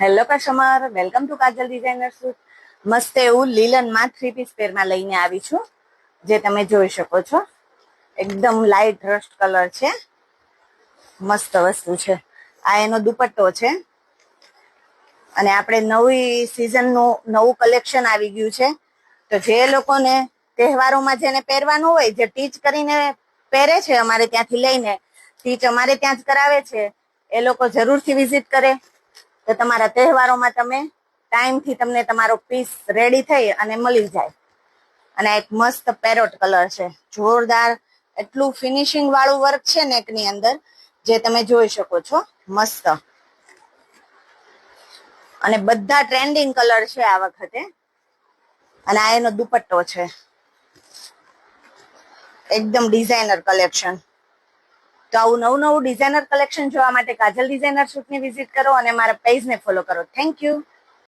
Hello customer, welcome to Kajal designer suit. મસ્ત એવું લીલનમાં 3 piece પેરમાં લઈને આવી છું, જે તમે જોઈ શકો છો. એકદમ લાઇટ રસ્ટ કલર છે, મસ્ત વસ્તુ છે. આ એનો દુપટ્ટો છે અને આપણે નવી સિઝનનું નવું કલેક્શન આવી ગયું છે. તો જે લોકોને તહેવારોમાં જેને પહેરવાનું હોય, જે ટીચ કરીને પહેરે છે, અમારે ત્યાંથી લઈને ટીચ અમારે ત્યાં જ કરાવે છે, એ લોકો જરૂરથી વિઝિટ કરે. તો તમારા તહેવારોમાં તમે ટાઈમથી તમને તમારો પીસ રેડી થઈ અને મળી જાય. અને એક મસ્ત પેરોટ કલર છે, જોરદાર. એટલું ફિનિશિંગ વાળું વર્ક છે નેકની અંદર, જે તમે જોઈ શકો છો. મસ્ત. અને બધા ટ્રેન્ડિંગ કલર છે આ વખતે. અને આ એનો દુપટ્ટો છે, એકદમ ડિઝાઇનર કલેક્શન. તો આવું નવું ડિઝાઇનર કલેક્શન જોવા માટે કાજલ ડિઝાઇનર સૂટની વિઝિટ કરો અને મારા પેજને ફોલો કરો. Thank you.